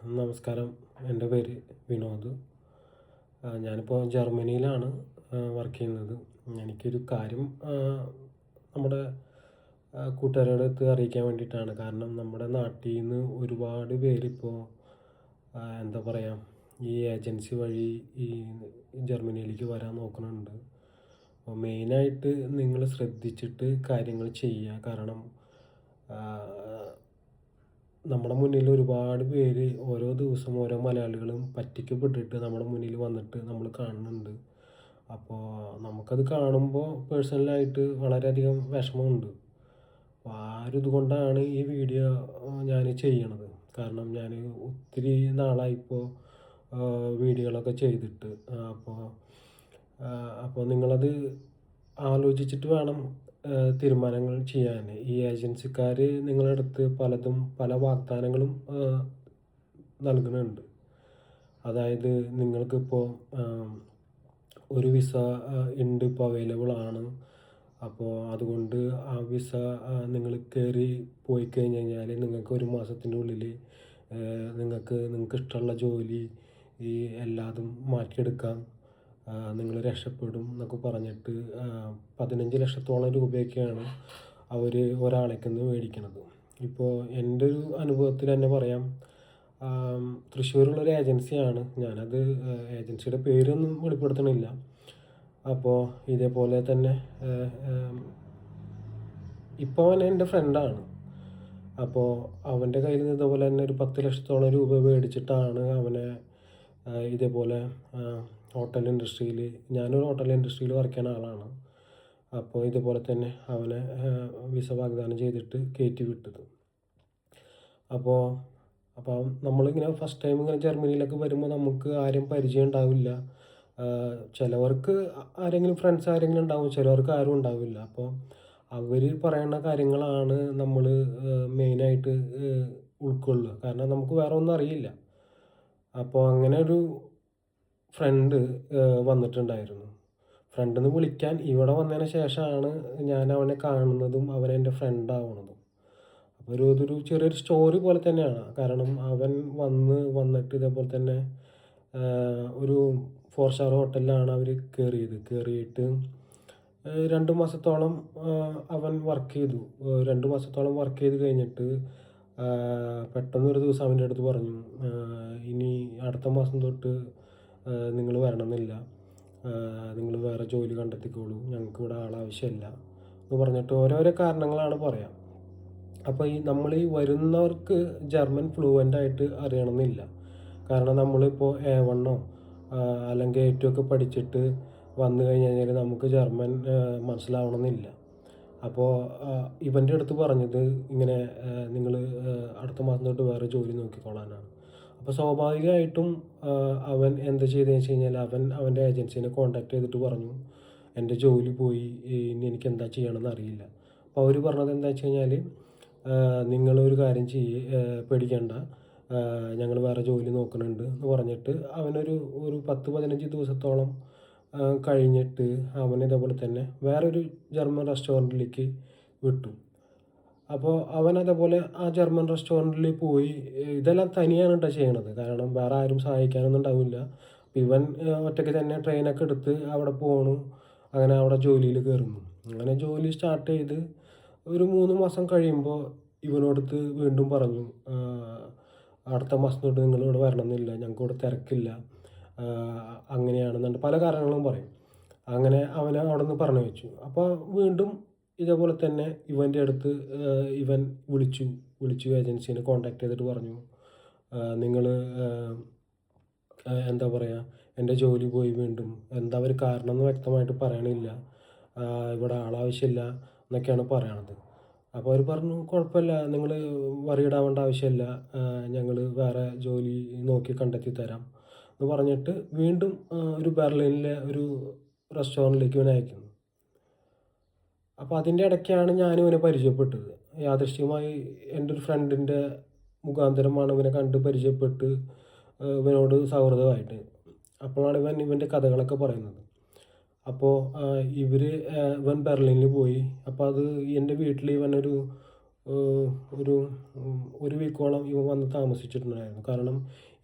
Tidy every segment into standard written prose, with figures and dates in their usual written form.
നമസ്കാരം. എൻ്റെ പേര് വിനോദ്. ഞാനിപ്പോൾ ജർമ്മനിയിലാണ് വർക്ക് ചെയ്യുന്നത്. എനിക്കൊരു കാര്യം നമ്മുടെ കൂട്ടുകാരോടൊത്ത് അറിയിക്കാൻ വേണ്ടിയിട്ടാണ്. കാരണം നമ്മുടെ നാട്ടിൽ നിന്ന് ഒരുപാട് പേരിപ്പോൾ എന്താ പറയുക, ഈ ഏജൻസി വഴി ഈ ജർമ്മനിയിലേക്ക് വരാൻ നോക്കുന്നുണ്ട്. അപ്പോൾ മെയിനായിട്ട് നിങ്ങൾ ശ്രദ്ധിച്ചിട്ട് കാര്യങ്ങൾ ചെയ്യുക. കാരണം നമ്മുടെ മുന്നിൽ ഒരുപാട് പേര് ഓരോ ദിവസം ഓരോ മലയാളികളും പറ്റിക്കപ്പെട്ടിട്ട് നമ്മുടെ മുന്നിൽ വന്നിട്ട് നമ്മൾ കാണുന്നുണ്ട്. അപ്പോൾ നമുക്കത് കാണുമ്പോൾ പേഴ്സണലായിട്ട് വളരെയധികം വിഷമമുണ്ട്. അപ്പോൾ ആ ഒരു ഇതുകൊണ്ടാണ് ഈ വീഡിയോ ഞാൻ ചെയ്യണത്. കാരണം ഞാൻ ഒത്തിരി നാളായിപ്പോൾ വീഡിയോകളൊക്കെ ചെയ്തിട്ട്. അപ്പോൾ അപ്പോൾ നിങ്ങളത് ആലോചിച്ചിട്ട് വേണം തീരുമാനങ്ങൾ ചെയ്യാൻ. ഈ ഏജൻസിക്കാർ നിങ്ങളുടെ അടുത്ത് പല വാഗ്ദാനങ്ങളും നൽകുന്നുണ്ട്. അതായത് നിങ്ങൾക്കിപ്പോൾ ഒരു വിസ ഉണ്ട്, ഇപ്പോൾ അവൈലബിൾ ആണ്. അപ്പോൾ അതുകൊണ്ട് ആ വിസ നിങ്ങൾ കയറി പോയി കഴിഞ്ഞ് കഴിഞ്ഞാൽ നിങ്ങൾക്ക് ഒരു മാസത്തിൻ്റെ ഉള്ളിൽ നിങ്ങൾക്ക് ഇഷ്ടമുള്ള ജോലി ഈ എല്ലാതും മാറ്റിയെടുക്കാം, നിങ്ങൾ രക്ഷപ്പെടും എന്നൊക്കെ പറഞ്ഞിട്ട് 15 ലക്ഷത്തോളം രൂപയൊക്കെയാണ് അവർ ഒരാളേക്കൊന്ന് മേടിക്കണത്. ഇപ്പോൾ എൻ്റെ ഒരു അനുഭവത്തിൽ തന്നെ പറയാം. തൃശ്ശൂരുള്ളൊരു ഏജൻസിയാണ്. ഞാനത് ഏജൻസിയുടെ പേരൊന്നും വെളിപ്പെടുത്തണില്ല. അപ്പോൾ ഇതേപോലെ തന്നെ ഇപ്പോൾ അവൻ എൻ്റെ ഫ്രണ്ടാണ്. അപ്പോൾ അവൻ്റെ കയ്യിൽ നിന്ന് ഇതേപോലെ തന്നെ ഒരു 10 ലക്ഷത്തോളം രൂപ മേടിച്ചിട്ടാണ് അവനെ ഇതേപോലെ ഹോട്ടൽ ഇൻഡസ്ട്രിയിൽ, ഞാനൊരു ഹോട്ടൽ ഇൻഡസ്ട്രിയിൽ വർക്ക് ചെയ്യുന്ന ആളാണ്. അപ്പോൾ ഇതുപോലെ തന്നെ അവനെ വിസ വാഗ്ദാനം ചെയ്തിട്ട് കയറ്റി വിട്ടത്. അപ്പോൾ അപ്പോൾ നമ്മളിങ്ങനെ ഫസ്റ്റ് ടൈം ഇങ്ങനെ ജർമ്മനിയിലൊക്കെ വരുമ്പോൾ നമുക്ക് ആരും പരിചയം ഉണ്ടാവില്ല. ചിലവർക്ക് ആരെങ്കിലും ഫ്രണ്ട്സ് ആരെങ്കിലും ഉണ്ടാവും, ചിലവർക്ക് ആരും ഉണ്ടാവില്ല. അപ്പോൾ അവർ പറയുന്ന കാര്യങ്ങളാണ് നമ്മൾ മെയിനായിട്ട് ഉൾക്കൊള്ളുക. കാരണം നമുക്ക് വേറെ ഒന്നും അറിയില്ല. അപ്പോൾ അങ്ങനെ ഒരു ഫ്രണ്ട് വന്നിട്ടുണ്ടായിരുന്നു. ഫ്രണ്ടിന്ന് വിളിക്കാൻ ഇവിടെ വന്നതിന് ശേഷമാണ് ഞാൻ അവനെ കാണുന്നതും അവൻ എൻ്റെ ഫ്രണ്ടാവണതും. അപ്പോൾ ഇതൊരു ചെറിയൊരു സ്റ്റോറി പോലെ തന്നെയാണ്. കാരണം അവൻ വന്നിട്ട് ഇതേപോലെ തന്നെ ഒരു 4 സ്റ്റാർ ഹോട്ടലിലാണ് അവർ കയറിയിട്ട് 2 മാസത്തോളം അവൻ വർക്ക് ചെയ്തു. 2 മാസത്തോളം വർക്ക് ചെയ്ത് കഴിഞ്ഞിട്ട് പെട്ടെന്നൊരു ദിവസം അവൻ്റെ അടുത്ത് പറഞ്ഞു, ഇനി അടുത്ത മാസം തൊട്ട് നിങ്ങൾ വരണമെന്നില്ല, നിങ്ങൾ വേറെ ജോലി കണ്ടെത്തിക്കോളൂ, ഞങ്ങൾക്ക് ഇവിടെ ആളാവശ്യമില്ല എന്ന് പറഞ്ഞിട്ട് ഓരോരോ കാരണങ്ങളാണ് പറയാം. അപ്പോൾ നമ്മൾ ഈ വരുന്നവർക്ക് ജർമ്മൻ ഫ്ലുവൻ്റായിട്ട് അറിയണമെന്നില്ല. കാരണം നമ്മളിപ്പോൾ A1 അല്ലെങ്കിൽ A2 ഒക്കെ പഠിച്ചിട്ട് വന്നു കഴിഞ്ഞ് കഴിഞ്ഞാൽ നമുക്ക് ജർമ്മൻ മനസ്സിലാവണമെന്നില്ല. അപ്പോൾ ഇവൻ്റെ അടുത്ത് പറഞ്ഞത് ഇങ്ങനെ നിങ്ങൾ അടുത്ത മാസം തൊട്ട് വേറെ ജോലി നോക്കിക്കോളാനാണ്. അപ്പോൾ സ്വാഭാവികമായിട്ടും അവൻ എന്താ ചെയ്തതെന്ന് വെച്ച് കഴിഞ്ഞാൽ അവൻ്റെ ഏജൻസിനെ കോൺടാക്ട് ചെയ്തിട്ട് പറഞ്ഞു, എൻ്റെ ജോലി പോയി, ഇനി എനിക്ക് എന്താ ചെയ്യണമെന്ന് അറിയില്ല. അപ്പോൾ അവർ പറഞ്ഞത് എന്താ വെച്ച് കഴിഞ്ഞാൽ, നിങ്ങളൊരു കാര്യം പേടിക്കേണ്ട, ഞങ്ങൾ വേറെ ജോലി നോക്കുന്നുണ്ട് എന്ന് പറഞ്ഞിട്ട് അവനൊരു 10-15 ദിവസത്തോളം കഴിഞ്ഞിട്ട് അവൻ ഇതേപോലെ തന്നെ വേറൊരു ജർമ്മൻ റെസ്റ്റോറൻറ്റിലേക്ക് വിട്ടു. അപ്പോൾ അവൻ അതേപോലെ ആ ജർമ്മൻ റെസ്റ്റോറൻറ്റിൽ പോയി ഇതെല്ലാം തനിയാണ് കേട്ടോ ചെയ്യണത്. കാരണം വേറെ ആരും സഹായിക്കാനൊന്നും ഉണ്ടാവില്ല. ഇവൻ ഒറ്റയ്ക്ക് തന്നെ ട്രെയിനൊക്കെ എടുത്ത് അവിടെ പോകണു. അങ്ങനെ അവിടെ ജോലിയിൽ കയറുന്നു. അങ്ങനെ ജോലി സ്റ്റാർട്ട് ചെയ്ത് ഒരു 3 മാസം കഴിയുമ്പോൾ ഇവനോടത്ത് വീണ്ടും പറഞ്ഞു, അടുത്ത മാസം തൊട്ട് നിങ്ങളിവിടെ വരണമെന്നില്ല, ഞങ്ങൾക്ക് ഇവിടെ തിരക്കില്ല, അങ്ങനെയാണെന്നുണ്ട് പല കാരണങ്ങളും പറയും. അങ്ങനെ അവനെ അവിടെ നിന്ന് പറഞ്ഞു വെച്ചു. അപ്പോൾ വീണ്ടും ഇതേപോലെ തന്നെ ഇവൻ്റെ അടുത്ത് ഇവൻ വിളിച്ചു ഏജൻസീനെ കോൺടാക്ട് ചെയ്തിട്ട് പറഞ്ഞു, നിങ്ങൾ എന്താ പറയുക, എൻ്റെ ജോലി പോയി വീണ്ടും, എന്താ ഒരു കാരണം എന്ന് വ്യക്തമായിട്ട് പറയണില്ല, ഇവിടെ ആളാവശ്യമില്ല എന്നൊക്കെയാണ് പറയണത്. അപ്പോൾ അവർ പറഞ്ഞു, കുഴപ്പമില്ല, നിങ്ങൾ വറിയിടാവേണ്ട ആവശ്യമില്ല, ഞങ്ങൾ വേറെ ജോലി നോക്കി കണ്ടെത്തി തരാം എന്ന് പറഞ്ഞിട്ട് വീണ്ടും ഒരു ബെർലിനിലെ ഒരു റെസ്റ്റോറൻറ്റിലേക്ക് ഇവനെ അയക്കുന്നു. അപ്പോൾ അതിൻ്റെ ഇടയ്ക്കാണ് ഞാനും ഇവനെ പരിചയപ്പെട്ടത്. യാദൃശ്ചികമായി എൻ്റെ ഒരു ഫ്രണ്ടിൻ്റെ മുഖാന്തരമാണ് ഇവനെ കണ്ട് പരിചയപ്പെട്ട് ഇവനോട് സൗഹൃദമായിട്ട്. അപ്പോഴാണ് ഇവൻ്റെ കഥകളൊക്കെ പറയുന്നത്. അപ്പോൾ ഇവൻ ബെർലിനിൽ പോയി. അപ്പോൾ അത് എൻ്റെ വീട്ടിൽ ഇവനൊരു ഒരു ഒരു വീക്കോളം ഇവൻ വന്ന് താമസിച്ചിട്ടുണ്ടായിരുന്നു. കാരണം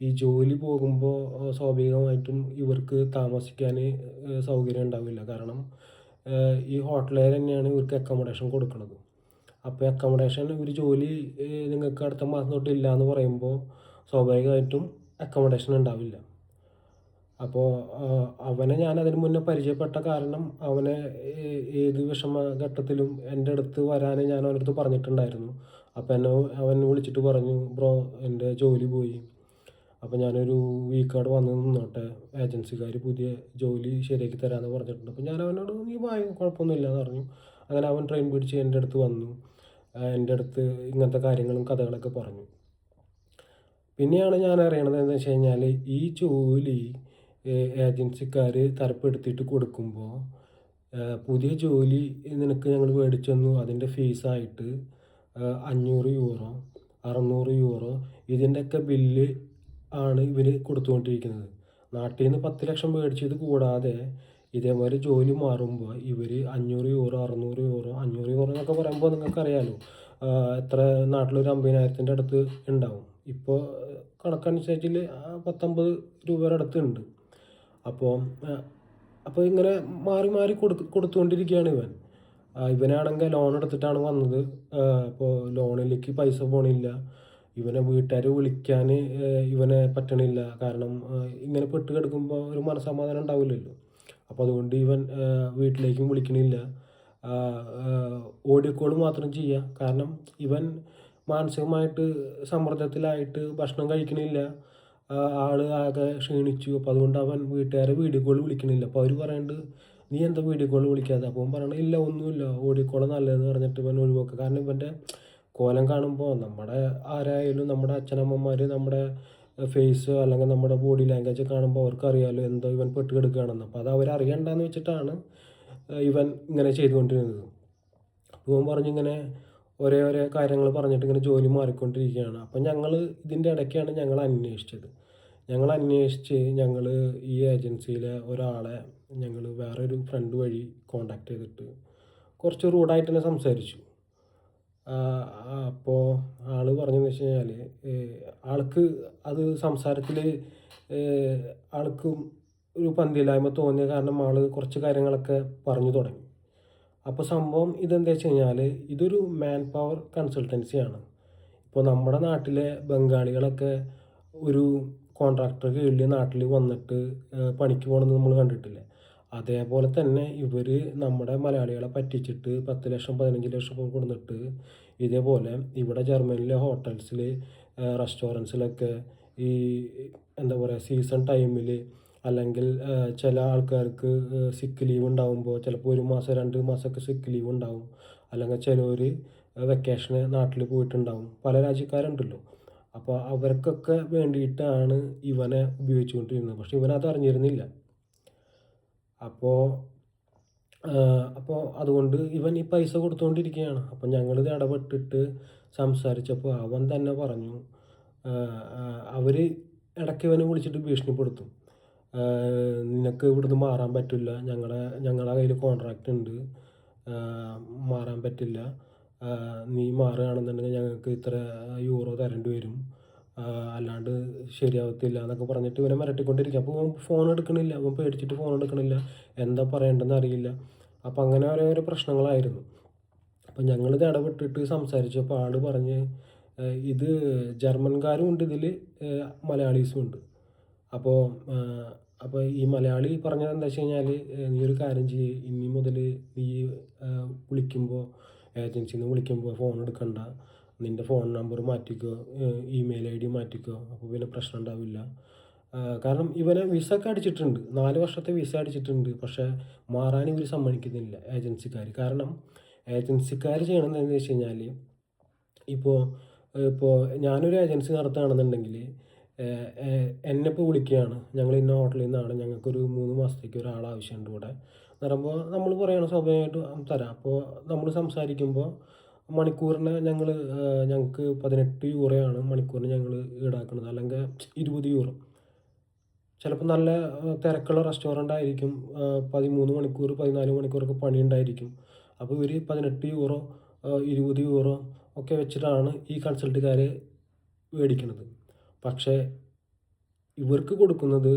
ഈ ജോലി പോകുമ്പോൾ സ്വാഭാവികമായിട്ടും ഇവർക്ക് താമസിക്കാൻ സൗകര്യം ഉണ്ടാവില്ല. കാരണം ഈ ഹോട്ടലുകാർ തന്നെയാണ് ഇവർക്ക് അക്കോമഡേഷൻ കൊടുക്കുന്നത്. അപ്പോൾ അക്കോമഡേഷൻ ഇവർ ജോലി നിങ്ങൾക്ക് അടുത്ത മാസം തൊട്ട് ഇല്ല എന്ന് പറയുമ്പോൾ സ്വാഭാവികമായിട്ടും അക്കോമഡേഷൻ ഉണ്ടാവില്ല. അപ്പോൾ അവനെ ഞാൻ അതിന് മുന്നേ പരിചയപ്പെട്ട കാരണം അവനെ ഏത് വിഷമഘട്ടത്തിലും എൻ്റെ അടുത്ത് വരാൻ ഞാൻ അവൻ്റെ അടുത്ത് പറഞ്ഞിട്ടുണ്ടായിരുന്നു. അപ്പോൾ അവൻ വിളിച്ചിട്ട് പറഞ്ഞു, ബ്രോ എൻ്റെ ജോലി പോയി, അപ്പോൾ ഞാനൊരു വീക്കവിടെ വന്ന് നിന്നോട്ടെ, ഏജൻസിക്കാർ പുതിയ ജോലി ശരിയാക്കി തരാമെന്ന് പറഞ്ഞിട്ടുണ്ട്. അപ്പോൾ ഞാൻ അവനോട് നീ വായ കുഴപ്പമൊന്നുമില്ല എന്ന് പറഞ്ഞു. അങ്ങനെ അവൻ ട്രെയിൻ പിടിച്ച് എൻ്റെ അടുത്ത് വന്നു. എൻ്റെ അടുത്ത് ഇങ്ങനത്തെ കാര്യങ്ങളും കഥകളൊക്കെ പറഞ്ഞു. പിന്നെയാണ് ഞാൻ അറിയണത് എന്താണെന്ന് വെച്ച് കഴിഞ്ഞാൽ ഈ ജോലി ഏജൻസിക്കാർ തരപ്പെടുത്തിയിട്ട് കൊടുക്കുമ്പോൾ പുതിയ ജോലി നിനക്ക് ഞങ്ങൾ മേടിച്ചു തന്നു, അതിൻ്റെ ഫീസായിട്ട് 500 യൂറോ 600 യൂറോ ഇതിൻ്റെയൊക്കെ ബില്ല് ആണ് ഇവർ കൊടുത്തുകൊണ്ടിരിക്കുന്നത്. നാട്ടിൽ നിന്ന് 10 ലക്ഷം മേടിച്ചത് കൂടാതെ ഇതേമാതിരി ജോലി മാറുമ്പോൾ ഇവർ 500 യൂറോ 600 യൂറോ 500 യൂറോ എന്നൊക്കെ പറയുമ്പോൾ നിങ്ങൾക്കറിയാമല്ലോ എത്ര നാട്ടിലൊരു 50,000-ൻ്റെ അടുത്ത് ഉണ്ടാവും. ഇപ്പോൾ കണക്കനുസരിച്ചിൽ 19 രൂപയുടെ അടുത്തുണ്ട്. അപ്പോൾ അപ്പോൾ ഇങ്ങനെ മാറി മാറി കൊടുത്തുകൊണ്ടിരിക്കുകയാണ് ഇവൻ. ഇവനാണെങ്കിൽ ലോൺ എടുത്തിട്ടാണ് വന്നത്. അപ്പോൾ ലോണിലേക്ക് പൈസ പോണില്ല. ഇവനെ വീട്ടുകാർ വിളിക്കാൻ ഇവനെ പറ്റണില്ല. കാരണം ഇങ്ങനെ പെട്ട് കിടക്കുമ്പോൾ ഒരു മനസ്സമാധാനം ഉണ്ടാവില്ലല്ലോ. അപ്പോൾ അതുകൊണ്ട് ഇവൻ വീട്ടിലേക്കും വിളിക്കണില്ല. ഓഡിയോ കോൾ മാത്രം ചെയ്യുക. കാരണം ഇവൻ മാനസികമായിട്ട് സമ്മർദ്ദത്തിലായിട്ട് ഭക്ഷണം കഴിക്കണില്ല. ആൾ ആകെ ക്ഷീണിച്ചു. അപ്പോൾ അതുകൊണ്ട് അവൻ വീട്ടുകാരെ വീഡിയോ കോൾ വിളിക്കണില്ല. അപ്പോൾ അവർ പറയുന്നുണ്ട്, നീ എന്താ വീഡിയോ കോൾ വിളിക്കാതെ? അപ്പോൾ അവൻ പറയണത് ഇല്ല ഒന്നുമില്ല, ഓഡിയോ കോൾ നല്ലതെന്ന് പറഞ്ഞിട്ട് ഇവൻ ഒഴിവാക്കുക. കാരണം ഇവൻ്റെ കോലം കാണുമ്പോൾ നമ്മുടെ ആരായാലും നമ്മുടെ അച്ഛനമ്മമാർ നമ്മുടെ ഫേസ് അല്ലെങ്കിൽ നമ്മുടെ ബോഡി ലാംഗ്വേജ് കാണുമ്പോൾ അവർക്കറിയാമല്ലോ എന്തോ ഇവൻ പെട്ട് കിടക്കുകയാണെന്ന്. അപ്പോൾ അത് അവരറിയണ്ടെന്ന് വെച്ചിട്ടാണ് ഇവൻ ഇങ്ങനെ ചെയ്തുകൊണ്ടിരുന്നത്. അപ്പോൾ ഇവൻ പറഞ്ഞിങ്ങനെ ഓരോ കാര്യങ്ങൾ പറഞ്ഞിട്ട് ഇങ്ങനെ ജോലി മാറിക്കൊണ്ടിരിക്കുകയാണ്. അപ്പം ഞങ്ങൾ ഇതിൻ്റെ ഇടയ്ക്കാണ് ഞങ്ങൾ അന്വേഷിച്ചത്. ഞങ്ങൾ ഈ ഏജൻസിയിലെ ഒരാളെ ഞങ്ങൾ വേറൊരു ഫ്രണ്ട് വഴി കോണ്ടാക്ട് ചെയ്തിട്ട് കുറച്ച് റൂഡായിട്ട് തന്നെ സംസാരിച്ചു. അപ്പോൾ ആൾ പറഞ്ഞതെന്ന് വെച്ച് കഴിഞ്ഞാൽ ആൾക്ക് അത് സംസാരത്തിൽ ആൾക്ക് ഒരു പന്തിയില്ലായ്മ തോന്നിയ കാരണം ആൾ കുറച്ച് കാര്യങ്ങളൊക്കെ പറഞ്ഞു തുടങ്ങി. അപ്പോൾ സംഭവം ഇതെന്താ വെച്ച് കഴിഞ്ഞാൽ ഇതൊരു മാൻ പവർ കൺസൾട്ടൻസിയാണ്. ഇപ്പോൾ നമ്മുടെ നാട്ടിലെ ബംഗാളികളൊക്കെ ഒരു കോൺട്രാക്ടർ കീഴിൽ നാട്ടിൽ വന്നിട്ട് പണിക്ക് പോകണമെന്ന് നമ്മൾ കണ്ടിട്ടില്ലേ. അതേപോലെ തന്നെ ഇവർ നമ്മുടെ മലയാളികളെ പറ്റിച്ചിട്ട് 10 ലക്ഷം 15 ലക്ഷം കൊടുത്തിട്ട് ഇതേപോലെ ഇവിടെ ജർമ്മനിയിലെ ഹോട്ടൽസിൽ റെസ്റ്റോറൻറ്റ്സിലൊക്കെ ഈ എന്താ പറയുക സീസൺ ടൈമിൽ അല്ലെങ്കിൽ ചില ആൾക്കാർക്ക് സിക്ക് ലീവ് ഉണ്ടാകുമ്പോൾ ചിലപ്പോൾ 1 മാസം 2 മാസമൊക്കെ സിക്ക് ലീവ് ഉണ്ടാവും. അല്ലെങ്കിൽ ചിലർ വെക്കേഷന് നാട്ടിൽ പോയിട്ടുണ്ടാവും. പല രാജ്യക്കാരുണ്ടല്ലോ. അപ്പോൾ അവർക്കൊക്കെ വേണ്ടിയിട്ടാണ് ഇവനെ ഉപയോഗിച്ചുകൊണ്ടിരുന്നത്. പക്ഷെ ഇവനത് അറിഞ്ഞിരുന്നില്ല. അപ്പോൾ അതുകൊണ്ട് ഇവൻ ഈ പൈസ കൊടുത്തുകൊണ്ടിരിക്കുകയാണ്. അപ്പം ഞങ്ങളിത് ഇടപെട്ടിട്ട് സംസാരിച്ചപ്പോൾ അവൻ തന്നെ പറഞ്ഞു, അവർ ഇടയ്ക്ക് ഇവനെ വിളിച്ചിട്ട് ഭീഷണിപ്പെടുത്തും. നിനക്ക് ഇവിടുന്ന് മാറാൻ പറ്റില്ല, ഞങ്ങളുടെ കയ്യിൽ കോൺട്രാക്റ്റ് ഉണ്ട്, മാറാൻ പറ്റില്ല, നീ മാറുകയാണെന്നുണ്ടെങ്കിൽ ഞങ്ങൾക്ക് ഇത്ര യൂറോ തരേണ്ടി വരും, അല്ലാണ്ട് ശരിയാവത്തില്ല എന്നൊക്കെ പറഞ്ഞിട്ട് ഇവനെ മിരട്ടിക്കൊണ്ടിരിക്കുക. അപ്പോൾ അവൻ ഫോൺ എടുക്കണില്ല, അവൻ പേടിച്ചിട്ട് ഫോൺ എടുക്കണില്ല, എന്താ പറയേണ്ടതെന്ന് അറിയില്ല. അപ്പോൾ അങ്ങനെ ഓരോരോ പ്രശ്നങ്ങളായിരുന്നു. അപ്പോൾ ഞങ്ങളിത് ഇടപെട്ടിട്ട് സംസാരിച്ചപ്പോൾ ആൾ പറഞ്ഞ് ഇത് ജർമ്മൻകാരും ഉണ്ട് ഇതിൽ, മലയാളീസും ഉണ്ട്. അപ്പോൾ ഈ മലയാളി പറഞ്ഞത് എന്താ വെച്ച് കഴിഞ്ഞാൽ നീ ഒരു കാര്യം ചെയ്യ്, ഇനി മുതൽ നീ വിളിക്കുമ്പോൾ ഏജൻസിയിൽ നിന്ന് വിളിക്കുമ്പോൾ ഫോൺ എടുക്കണ്ട, നിൻ്റെ ഫോൺ നമ്പർ മാറ്റിക്കോ, ഇമെയിൽ ID മാറ്റിക്കോ, അപ്പോൾ പിന്നെ പ്രശ്നം ഉണ്ടാവില്ല. കാരണം ഇവനെ വിസ ഒക്കെ അടിച്ചിട്ടുണ്ട്, 4 വർഷത്തെ വിസ അടിച്ചിട്ടുണ്ട്. പക്ഷേ മാറാൻ ഇവർ സമ്മതിക്കുന്നില്ല ഏജൻസിക്കാർ. കാരണം ഏജൻസിക്കാർ ചെയ്യണത് എന്താണെന്ന് വെച്ച് കഴിഞ്ഞാൽ ഇപ്പോൾ ഞാനൊരു ഏജൻസി നടത്തുകയാണെന്നുണ്ടെങ്കിൽ എന്നെ ഇപ്പോൾ വിളിക്കുകയാണ്, ഞങ്ങൾ ഇന്ന ഹോട്ടലിൽ നിന്നാണ്, ഞങ്ങൾക്കൊരു 3 മാസത്തേക്ക് ഒരാൾ ആവശ്യമുണ്ട് ഇവിടെ എന്ന് പറയുമ്പോൾ നമ്മൾ പറയണം സ്വാഭാവികമായിട്ടും തരാം. അപ്പോൾ നമ്മൾ സംസാരിക്കുമ്പോൾ മണിക്കൂറിന് ഞങ്ങൾക്ക് 18 യൂറോയാണ് മണിക്കൂറിന് ഞങ്ങൾ ഈടാക്കുന്നത്, അല്ലെങ്കിൽ 20 യൂറോ. ചിലപ്പോൾ നല്ല തിരക്കുള്ള റെസ്റ്റോറൻ്റ് ആയിരിക്കും, 13 മണിക്കൂർ 14 മണിക്കൂറൊക്കെ പണി ഉണ്ടായിരിക്കും. അപ്പോൾ ഇവർ 18 യൂറോ 20 യൂറോ ഒക്കെ വെച്ചിട്ടാണ് ഈ കൺസൾട്ടുകാർ മേടിക്കുന്നത്. പക്ഷേ ഇവർക്ക് കൊടുക്കുന്നത്,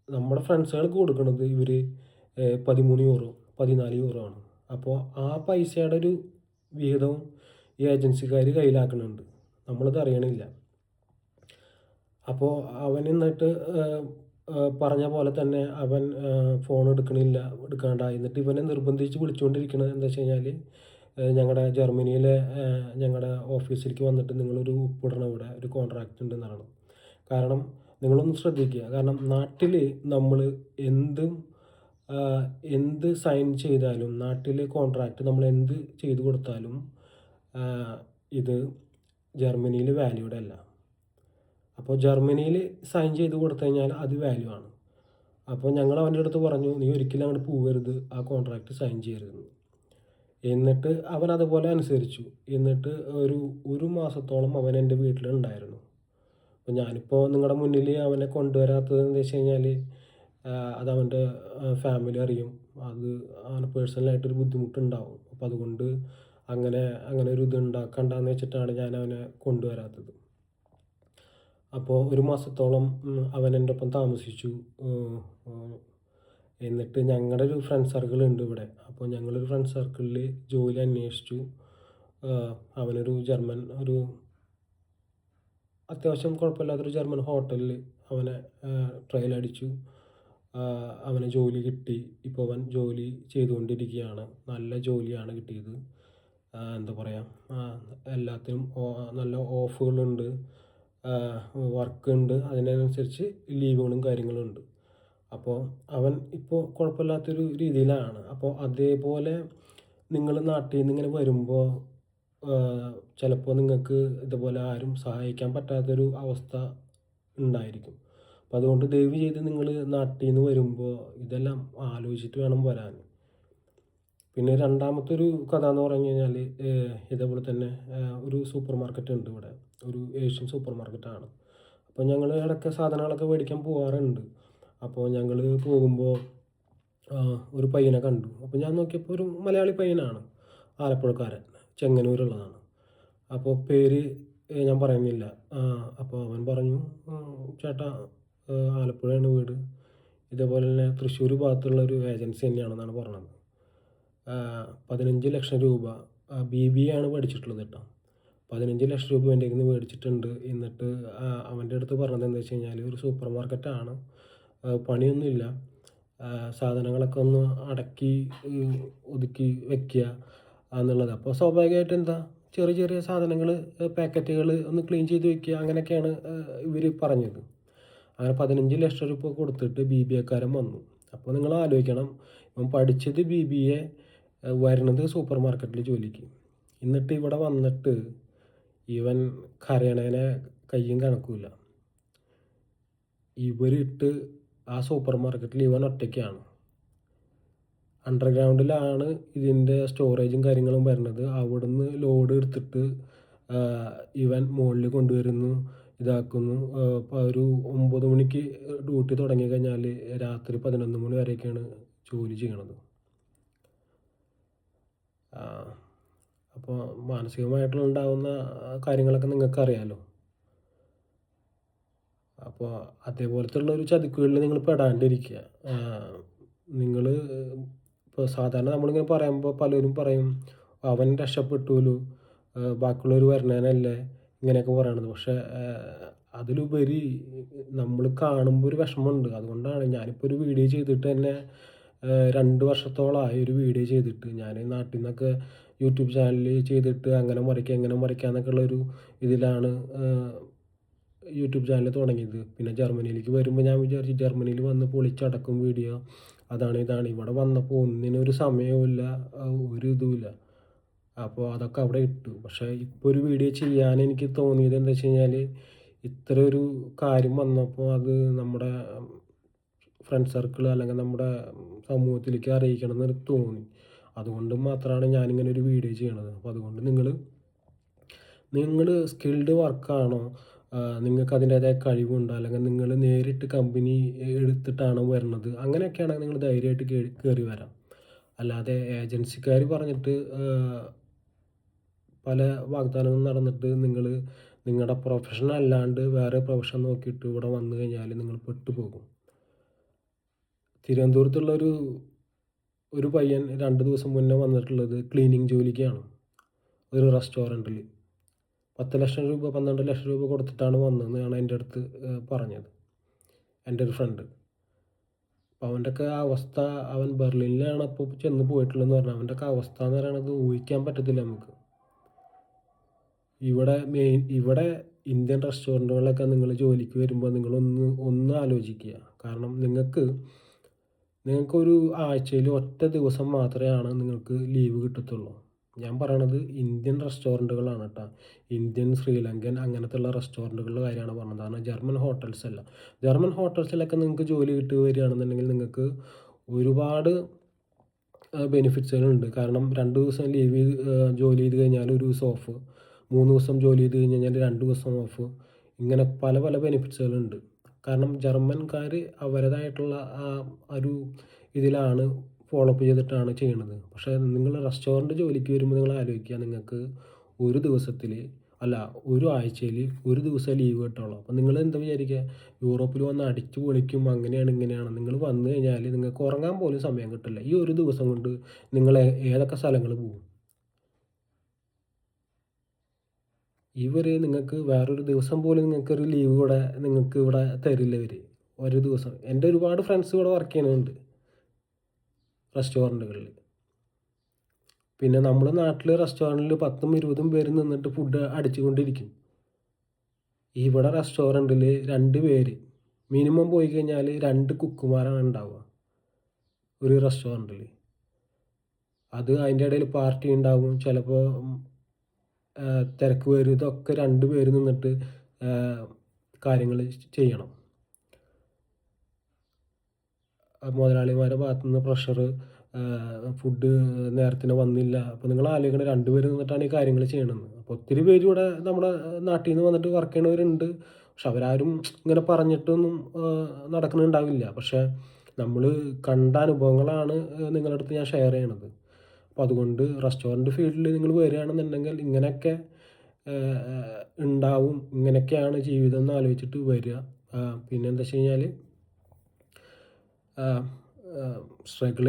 നമ്മുടെ ഫ്രണ്ട്സുകൾക്ക് കൊടുക്കുന്നത് ഇവർ 13 യൂറോ 14 യൂറോ ആണ്. അപ്പോൾ ആ പൈസയുടെ ഒരു വിഹിതവും ഈ ഏജൻസിക്കാർ കയ്യിലാക്കുന്നുണ്ട്, നമ്മളത് അറിയണില്ല. അപ്പോൾ അവൻ എന്നിട്ട് പറഞ്ഞ പോലെ തന്നെ അവൻ ഫോൺ എടുക്കാണ്ടായി. എന്നിട്ട് ഇവനെ നിർബന്ധിച്ച് വിളിച്ചുകൊണ്ടിരിക്കുന്നത് എന്താ വെച്ച് കഴിഞ്ഞാൽ, ഞങ്ങളുടെ ജർമ്മനിയിലെ ഞങ്ങളുടെ ഓഫീസിലേക്ക് വന്നിട്ട് നിങ്ങളൊരു ഒപ്പിടണം, ഇവിടെ ഒരു കോൺട്രാക്റ്റ് ഉണ്ടെന്നാണ്. കാരണം നിങ്ങളൊന്ന് ശ്രദ്ധിക്കുക, കാരണം നാട്ടിൽ നമ്മൾ എന്ത് സൈൻ ചെയ്താലും, നാട്ടിലെ കോൺട്രാക്റ്റ് നമ്മൾ എന്ത് ചെയ്തു കൊടുത്താലും ഇത് ജർമ്മനിയിൽ വാല്യൂഡ് അല്ല. അപ്പോൾ ജർമ്മനിയിൽ സൈൻ ചെയ്ത് കൊടുത്തു കഴിഞ്ഞാൽ അത് വാല്യൂ ആണ്. അപ്പോൾ ഞങ്ങൾ അവൻ്റെ അടുത്ത് പറഞ്ഞു, നീ ഒരിക്കലും അങ്ങോട്ട് പോകരുത്, ആ കോൺട്രാക്റ്റ് സൈൻ ചെയ്യരുതെന്ന്. എന്നിട്ട് അവൻ അതുപോലെ അനുസരിച്ചു. എന്നിട്ട് ഒരു മാസത്തോളം അവൻ എൻ്റെ വീട്ടിലുണ്ടായിരുന്നു. അപ്പോൾ ഞാനിപ്പോൾ നിങ്ങളുടെ മുന്നിൽ അവനെ കൊണ്ടുവരാത്തത് എന്താ വെച്ച് കഴിഞ്ഞാൽ, അത് അവൻ്റെ ഫാമിലി അറിയും, അത് അവന് പേഴ്സണലായിട്ടൊരു ബുദ്ധിമുട്ടുണ്ടാവും. അപ്പോൾ അതുകൊണ്ട് അങ്ങനെ ഒരു ഇത് ഉണ്ടാക്കണ്ടെന്ന് വെച്ചിട്ടാണ് ഞാൻ അവനെ കൊണ്ടുവരാത്തത്. അപ്പോൾ ഒരു മാസത്തോളം അവൻ എൻ്റെ ഒപ്പം താമസിച്ചു. എന്നിട്ട് ഞങ്ങളുടെ ഒരു ഫ്രണ്ട് സർക്കിൾ ഉണ്ട് ഇവിടെ. അപ്പോൾ ഞങ്ങളൊരു ഫ്രണ്ട് സർക്കിളിൽ ജോലി അന്വേഷിച്ചു. അവനൊരു ജർമ്മൻ, ഒരു അത്യാവശ്യം കുഴപ്പമില്ലാത്തൊരു ജർമ്മൻ ഹോട്ടലിൽ അവനെ ട്രയൽ അടിച്ചു. അവന് ജോലി കിട്ടി. ഇപ്പോൾ അവൻ ജോലി ചെയ്തുകൊണ്ടിരിക്കുകയാണ്. നല്ല ജോലിയാണ് കിട്ടിയത്. എന്താ പറയുക, എല്ലാത്തിനും നല്ല ഓഫുകളുണ്ട്, വർക്ക് ഉണ്ട്, അതിനനുസരിച്ച് ലീവുകളും കാര്യങ്ങളും ഉണ്ട്. അപ്പോൾ അവൻ ഇപ്പോൾ കുഴപ്പമില്ലാത്തൊരു രീതിയിലാണ്. അപ്പോൾ അതേപോലെ നിങ്ങൾ നാട്ടിൽ നിന്ന് ഇങ്ങനെ വരുമ്പോൾ ചിലപ്പോൾ നിങ്ങൾക്ക് ഇതുപോലെ ആരും സഹായിക്കാൻ പറ്റാത്തൊരു അവസ്ഥ ഉണ്ടായിരിക്കും. അപ്പോൾ അതുകൊണ്ട് ദയവ് ചെയ്ത് നിങ്ങൾ നാട്ടിൽ നിന്ന് വരുമ്പോൾ ഇതെല്ലാം ആലോചിച്ചിട്ട് വേണം വരാൻ. പിന്നെ രണ്ടാമത്തെ ഒരു കഥ എന്ന് പറഞ്ഞു കഴിഞ്ഞാൽ, ഇതേപോലെ തന്നെ ഒരു സൂപ്പർ മാർക്കറ്റ് ഉണ്ട് ഇവിടെ, ഒരു ഏഷ്യൻ സൂപ്പർ മാർക്കറ്റാണ്. അപ്പോൾ ഞങ്ങൾ ഇടയ്ക്ക് സാധനങ്ങളൊക്കെ മേടിക്കാൻ പോകാറുണ്ട്. അപ്പോൾ ഞങ്ങൾ പോകുമ്പോൾ ഒരു പയ്യനെ കണ്ടു. അപ്പോൾ ഞാൻ നോക്കിയപ്പോൾ ഒരു മലയാളി പയ്യനാണ്, ആലപ്പുഴക്കാരൻ, ചെങ്ങന്നൂരുള്ളതാണ്. അപ്പോൾ പേര് ഞാൻ പറയുന്നില്ല. അപ്പോൾ അവൻ പറഞ്ഞു, ചേട്ടാ ആലപ്പുഴയാണ് വീട്, ഇതേപോലെ തന്നെ തൃശ്ശൂർ ഭാഗത്തുള്ള ഒരു ഏജൻസി തന്നെയാണെന്നാണ് പറഞ്ഞത്. 15 ലക്ഷം രൂപ, BBA ആണ് പഠിച്ചിട്ടുള്ളത് കേട്ടോ. 15 ലക്ഷം രൂപ എൻ്റെ കയ്യിൽ നിന്ന് മേടിച്ചിട്ടുണ്ട്. എന്നിട്ട് അവൻ്റെ അടുത്ത് പറഞ്ഞത് എന്താ വെച്ച് കഴിഞ്ഞാൽ, ഒരു സൂപ്പർ മാർക്കറ്റാണ്, പണിയൊന്നുമില്ല, സാധനങ്ങളൊക്കെ ഒന്ന് അടക്കി ഒതുക്കി വയ്ക്കുക എന്നുള്ളത്. അപ്പോൾ സ്വാഭാവികമായിട്ട് എന്താ, ചെറിയ ചെറിയ സാധനങ്ങൾ, പാക്കറ്റുകൾ ഒന്ന് ക്ലീൻ ചെയ്ത് വയ്ക്കുക, അങ്ങനെയൊക്കെയാണ് ഇവർ പറഞ്ഞത്. അങ്ങനെ 15 ലക്ഷം രൂപ കൊടുത്തിട്ട് BBAക്കാരൻ വന്നു. അപ്പോൾ നിങ്ങൾ ആലോചിക്കണം, ഇവൻ പഠിച്ചത് BBA, വരുന്നത് സൂപ്പർ മാർക്കറ്റിൽ ജോലിക്ക്. എന്നിട്ട് ഇവിടെ വന്നിട്ട് ഇവൻ കരയണേനെ കയ്യും കണക്കുമില്ല. ഇവരിട്ട് ആ സൂപ്പർ മാർക്കറ്റിൽ ഇവൻ ഒറ്റയ്ക്കാണ്. അണ്ടർഗ്രൗണ്ടിലാണ് ഇതിൻ്റെ സ്റ്റോറേജും കാര്യങ്ങളും വരുന്നത്. അവിടുന്ന് ലോഡ് എടുത്തിട്ട് ഇവൻ മുകളിൽ കൊണ്ടുവരുന്നു, ഇതാക്കുന്നു. ഒരു 9 മണിക്ക് ഡ്യൂട്ടി തുടങ്ങി കഴിഞ്ഞാൽ രാത്രി 11 മണി വരെയൊക്കെയാണ് ജോലി ചെയ്യണത്. അപ്പോൾ മാനസികമായിട്ടുണ്ടാകുന്ന കാര്യങ്ങളൊക്കെ നിങ്ങൾക്കറിയാമല്ലോ. അപ്പോൾ അതേപോലത്തുള്ള ഒരു ചതിക്കുകളിൽ നിങ്ങൾ പെടാണ്ടിരിക്കുക. നിങ്ങൾ ഇപ്പോൾ സാധാരണ നമ്മളിങ്ങനെ പറയുമ്പോൾ പലരും പറയും, അവൻ രക്ഷപ്പെട്ടുല്ലോ, ബാക്കിയുള്ളവർ വരണേനല്ലേ ഇങ്ങനെയൊക്കെ പറയണത്. പക്ഷേ അതിലുപരി നമ്മൾ കാണുമ്പോൾ ഒരു വിഷമമുണ്ട്. അതുകൊണ്ടാണ് ഞാനിപ്പോൾ ഒരു വീഡിയോ ചെയ്തിട്ട് തന്നെ 2 വർഷത്തോളമായി ഒരു വീഡിയോ ചെയ്തിട്ട്. ഞാൻ നാട്ടിൽ നിന്നൊക്കെ യൂട്യൂബ് ചാനൽ ചെയ്തിട്ട് അങ്ങനെ മറിക്കാം എന്നൊക്കെ ഉള്ളൊരു ഇതിലാണ് യൂട്യൂബ് ചാനൽ തുടങ്ങിയത്. പിന്നെ ജർമ്മനിയിലേക്ക് വരുമ്പോൾ ഞാൻ വിചാരിച്ചു ജർമ്മനിയിൽ വന്ന് പൊളിച്ചടക്കും വീഡിയോ, അതാണ് ഇതാണ്. ഇവിടെ വന്നപ്പോൾ ഒന്നിനൊരു സമയവുമില്ല, ഒരു ഇതുമില്ല. അപ്പോൾ അതൊക്കെ അവിടെ ഇട്ടു. പക്ഷേ ഇപ്പോൾ ഒരു വീഡിയോ ചെയ്യാൻ എനിക്ക് തോന്നിയത് എന്താ വെച്ച് കഴിഞ്ഞാൽ, ഇത്ര ഒരു കാര്യം വന്നപ്പോൾ അത് നമ്മുടെ ഫ്രണ്ട് സർക്കിൾ അല്ലെങ്കിൽ നമ്മുടെ സമൂഹത്തിലേക്ക് അറിയിക്കണം എന്ന് തോന്നി. അതുകൊണ്ട് മാത്രമാണ് ഞാനിങ്ങനെ ഒരു വീഡിയോ ചെയ്യണത്. അപ്പോൾ അതുകൊണ്ട് നിങ്ങൾ സ്കിൽഡ് വർക്കാണോ, നിങ്ങൾക്ക് അതിൻ്റേതായ കഴിവുണ്ടോ, അല്ലെങ്കിൽ നിങ്ങൾ നേരിട്ട് കമ്പനി എടുത്തിട്ടാണോ വരുന്നത്, അങ്ങനെയൊക്കെയാണെങ്കിൽ നിങ്ങൾ ധൈര്യമായിട്ട് കയറി വരാം. അല്ലാതെ ഏജൻസിക്കാർ പറഞ്ഞിട്ട് പല വാഗ്ദാനങ്ങളും നടന്നിട്ട് നിങ്ങളുടെ പ്രൊഫഷൻ അല്ലാണ്ട് വേറെ പ്രൊഫഷൻ നോക്കിയിട്ട് ഇവിടെ വന്നു കഴിഞ്ഞാൽ നിങ്ങൾ പെട്ടുപോകും. തിരുവനന്തപുരത്തുള്ള ഒരു പയ്യൻ 2 ദിവസം മുന്നേ വന്നിട്ടുള്ളത് ക്ലീനിങ് ജോലിക്കാണ് ഒരു റെസ്റ്റോറൻറ്റിൽ. 10 ലക്ഷം രൂപ 12 ലക്ഷം രൂപ കൊടുത്തിട്ടാണ് വന്നതെന്നാണ് എൻ്റെ അടുത്ത് പറഞ്ഞത് എൻ്റെ ഒരു ഫ്രണ്ട്. അപ്പോൾ അവൻ്റെയൊക്കെ അവസ്ഥ, അവൻ ബെർലിനിലാണ് അപ്പോൾ ചെന്ന് പോയിട്ടുള്ളതെന്ന് പറഞ്ഞാൽ അവൻ്റെയൊക്കെ അവസ്ഥ എന്ന് പറയുന്നത് ഊഹിക്കാൻ പറ്റത്തില്ല നമുക്ക്. ഇവിടെ ഇന്ത്യൻ റെസ്റ്റോറൻറ്റുകളിലൊക്കെ നിങ്ങൾ ജോലിക്ക് വരുമ്പോൾ നിങ്ങളൊന്ന് ആലോചിക്കുക. കാരണം നിങ്ങൾക്കൊരു ആഴ്ചയിൽ ഒറ്റ ദിവസം മാത്രമാണ് നിങ്ങൾക്ക് ലീവ് കിട്ടത്തുള്ളൂ. ഞാൻ പറയണത് ഇന്ത്യൻ റെസ്റ്റോറൻറ്റുകളാണ് കേട്ടോ. ഇന്ത്യൻ, ശ്രീലങ്കൻ അങ്ങനത്തെയുള്ള റെസ്റ്റോറൻറ്റുകളുടെ കാര്യമാണ് പറഞ്ഞത്. കാരണം ജർമ്മൻ ഹോട്ടൽസ് അല്ല. ജർമ്മൻ ഹോട്ടൽസിലൊക്കെ നിങ്ങൾക്ക് ജോലി കിട്ടി വരികയാണെന്നുണ്ടെങ്കിൽ നിങ്ങൾക്ക് ഒരുപാട് ബെനിഫിറ്റ്സുകളുണ്ട്. കാരണം 2 ദിവസം ജോലി ചെയ്ത് കഴിഞ്ഞാൽ 1 ദിവസം ഓഫ്, 3 ദിവസം ജോലി ചെയ്ത് കഴിഞ്ഞാൽ 2 ദിവസം ഓഫ്, ഇങ്ങനെ പല പല ബെനിഫിറ്റ്സുകളുണ്ട്. കാരണം ജർമ്മൻകാർ അവരുടേതായിട്ടുള്ള ഒരു ഇതിലാണ് ഫോളോ അപ്പ് ചെയ്തിട്ടാണ് ചെയ്യണത്. പക്ഷേ നിങ്ങൾ റെസ്റ്റോറൻറ്റ് ജോലിക്ക് വരുമ്പോൾ നിങ്ങൾ ആലോചിക്കുക, നിങ്ങൾക്ക് ഒരു ദിവസത്തിൽ അല്ല ഒരു ആഴ്ചയിൽ 1 ദിവസം ലീവ് കിട്ടുള്ളൂ. അപ്പോൾ നിങ്ങൾ എന്താ വിചാരിക്കുക, യൂറോപ്പിൽ വന്ന് അടിച്ചു പൊളിക്കും അങ്ങനെയാണ് ഇങ്ങനെയാണ്. നിങ്ങൾ വന്നു കഴിഞ്ഞാൽ നിങ്ങൾക്ക് ഉറങ്ങാൻ പോലും സമയം കിട്ടില്ല. ഈ ഒരു ദിവസം കൊണ്ട് നിങ്ങൾ ഏതൊക്കെ സ്ഥലങ്ങൾ പോകും? നിങ്ങൾക്ക് വേറൊരു ദിവസം പോലും നിങ്ങൾക്കൊരു ലീവ് നിങ്ങൾക്ക് ഇവിടെ തരില്ല ഇവർ. ഒരു ദിവസം. എൻ്റെ ഒരുപാട് ഫ്രണ്ട്സ് ഇവിടെ വർക്ക് ചെയ്യുന്നുണ്ട് റെസ്റ്റോറൻറ്റുകളിൽ. പിന്നെ നമ്മുടെ നാട്ടിൽ റെസ്റ്റോറൻറ്റിൽ 10ഉം 20ഉം പേര് നിന്നിട്ട് ഫുഡ് അടിച്ചുകൊണ്ടിരിക്കും. ഇവിടെ റെസ്റ്റോറൻറ്റിൽ 2 പേര് മിനിമം പോയി കഴിഞ്ഞാൽ 2 കുക്കുമാരാണ് ഉണ്ടാവുക ഒരു റെസ്റ്റോറൻറ്റിൽ. അതിൻ്റെ ഇടയിൽ പാർട്ടി ഉണ്ടാവും, ചിലപ്പോൾ തിരക്ക് വരും. ഇതൊക്കെ 2 പേര് നിന്നിട്ട് കാര്യങ്ങൾ ചെയ്യണം. മുതലാളിമാരുടെ ഭാഗത്തു നിന്ന് പ്രഷർ, ഫുഡ് നേരത്തിന് വന്നില്ല. അപ്പോൾ നിങ്ങൾ ആലോചിക്കണം 2 പേര് നിന്നിട്ടാണ് ഈ കാര്യങ്ങൾ ചെയ്യണമെന്ന്. അപ്പോൾ ഒത്തിരി പേര് ഇവിടെ നമ്മുടെ നാട്ടിൽ നിന്ന് വന്നിട്ട് വർക്ക് ചെയ്യണവരുണ്ട്. പക്ഷെ അവരാരും ഇങ്ങനെ പറഞ്ഞിട്ടൊന്നും നടക്കുന്നുണ്ടാവില്ല. പക്ഷേ നമ്മൾ കണ്ട അനുഭവങ്ങളാണ് നിങ്ങളുടെ അടുത്ത് ഞാൻ ഷെയർ ചെയ്യണത്. അപ്പോൾ അതുകൊണ്ട് റെസ്റ്റോറൻറ്റ് ഫീൽഡിൽ നിങ്ങൾ വരികയാണെന്നുണ്ടെങ്കിൽ ഇങ്ങനെയൊക്കെ ഉണ്ടാവും, ഇങ്ങനെയൊക്കെയാണ് ജീവിതം എന്ന് ആലോചിച്ചിട്ട് വരിക. പിന്നെ എന്താ വെച്ച് കഴിഞ്ഞാൽ സ്ട്രഗിൾ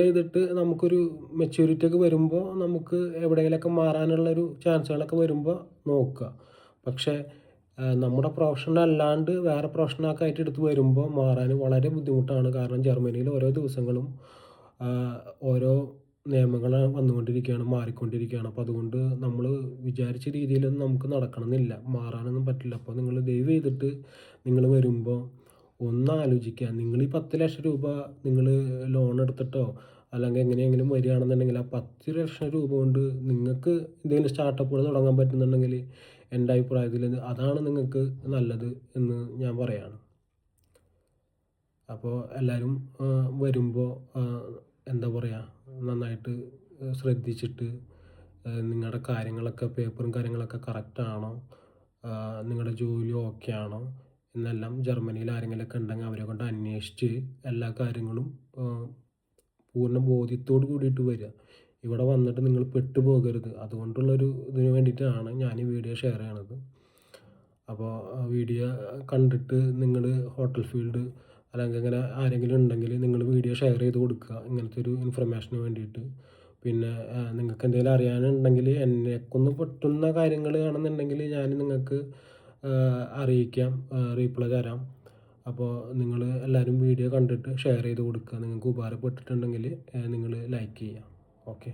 ചെയ്തിട്ട് നമുക്കൊരു മെച്യൂരിറ്റി ഒക്കെ വരുമ്പോൾ നമുക്ക് എവിടെയെങ്കിലുമൊക്കെ മാറാനുള്ളൊരു ചാൻസുകളൊക്കെ വരുമ്പോൾ നോക്കുക. പക്ഷേ നമ്മുടെ പ്രൊഫഷൻ അല്ലാണ്ട് വേറെ പ്രൊഫഷനൊക്കെ ആയിട്ട് എടുത്ത് വരുമ്പോൾ മാറാൻ വളരെ ബുദ്ധിമുട്ടാണ്. കാരണം ജർമ്മനിയിൽ ഓരോ ദിവസങ്ങളും ഓരോ നിയമങ്ങൾ വന്നുകൊണ്ടിരിക്കുകയാണ്, മാറിക്കൊണ്ടിരിക്കുകയാണ്. അപ്പോൾ അതുകൊണ്ട് നമ്മൾ വിചാരിച്ച രീതിയിലൊന്നും നമുക്ക് നടക്കണമെന്നില്ല, മാറാനൊന്നും പറ്റില്ല. അപ്പോൾ നിങ്ങൾ ദയവ് ചെയ്തിട്ട് നിങ്ങൾ വരുമ്പോൾ ഒന്നാലോചിക്കുക. നിങ്ങൾ ഈ 10 ലക്ഷം രൂപ നിങ്ങൾ ലോൺ എടുത്തിട്ടോ അല്ലെങ്കിൽ എങ്ങനെയെങ്കിലും വരികയാണെന്നുണ്ടെങ്കിൽ ആ 10 ലക്ഷം രൂപ കൊണ്ട് നിങ്ങൾക്ക് എന്തെങ്കിലും സ്റ്റാർട്ടപ്പുകൾ തുടങ്ങാൻ പറ്റുന്നുണ്ടെങ്കിൽ എൻ്റെ അഭിപ്രായത്തിൽ അതാണ് നിങ്ങൾക്ക് നല്ലത് എന്ന് ഞാൻ പറയുകയാണ്. അപ്പോൾ എല്ലാവരും വരുമ്പോൾ എന്താ പറയുക, നന്നായിട്ട് ശ്രദ്ധിച്ചിട്ട് നിങ്ങളുടെ കാര്യങ്ങളൊക്കെ, പേപ്പറും കാര്യങ്ങളൊക്കെ കറക്റ്റാണോ, നിങ്ങളുടെ ജോലി ഓക്കെ ആണോ എന്നെല്ലാം ജർമ്മനിയിൽ ആരെങ്കിലുമൊക്കെ ഉണ്ടെങ്കിൽ അവരെ കൊണ്ട് അന്വേഷിച്ച് എല്ലാ കാര്യങ്ങളും പൂർണ്ണ ബോധ്യത്തോട് കൂടിയിട്ട് വരിക. ഇവിടെ വന്നിട്ട് നിങ്ങൾ പെട്ടുപോകരുത്. അതുകൊണ്ടുള്ളൊരു ഇതിന് വേണ്ടിയിട്ടാണ് ഞാൻ ഈ വീഡിയോ ഷെയർ ചെയ്യണത്. അപ്പോൾ വീഡിയോ കണ്ടിട്ട് നിങ്ങൾ ഹോട്ടൽ ഫീൽഡ് അല്ലെങ്കിൽ അങ്ങനെ ആരെങ്കിലും ഉണ്ടെങ്കിൽ നിങ്ങൾ വീഡിയോ ഷെയർ ചെയ്ത് കൊടുക്കുക ഇങ്ങനത്തെ ഒരു ഇൻഫർമേഷന് വേണ്ടിയിട്ട്. പിന്നെ നിങ്ങൾക്ക് എന്തെങ്കിലും അറിയാനുണ്ടെങ്കിൽ എന്നെക്കൊന്ന് പറ്റുന്ന കാര്യങ്ങൾ ആണെന്നുണ്ടെങ്കിൽ ഞാൻ നിങ്ങൾക്ക് അറിയിക്കാം, റീപ്ലൈ തരാം. അപ്പോൾ നിങ്ങൾ എല്ലാവരും വീഡിയോ കണ്ടിട്ട് ഷെയർ ചെയ്ത് കൊടുക്കുക. നിങ്ങൾക്ക് ഉപകാരപ്പെട്ടിട്ടുണ്ടെങ്കിൽ നിങ്ങൾ ലൈക്ക് ചെയ്യുക. ഓക്കെ.